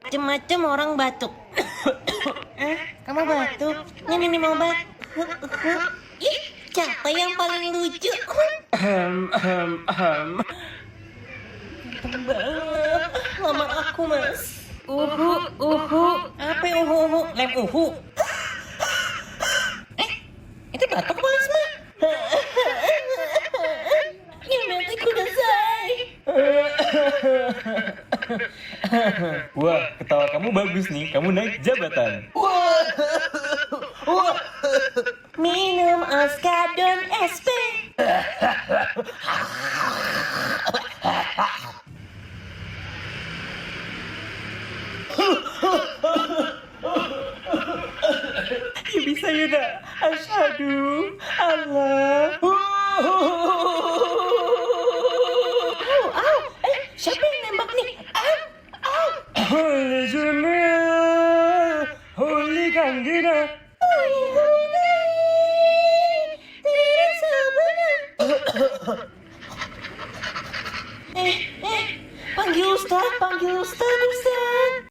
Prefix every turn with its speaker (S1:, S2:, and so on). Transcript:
S1: Macem-macem orang batuk. Kamu batuk? Ini mau batuk. Ih, siapa yang paling lucu? Ganteng banget. Lamar aku, Mas. Apa uhu? Lem uhu. Itu batuk, Mas, Ma. Nanti kudasai.
S2: Wah, ketawa kamu bagus nih. Kamu naik jabatan.
S1: Minum Oskadon SP.
S2: Ya bisa Yuda. Asyhadu Allah.
S1: Siapa yang nembak nih?
S2: Holy Kanggina.
S1: Tidak sebenar. Panggil Ustaz.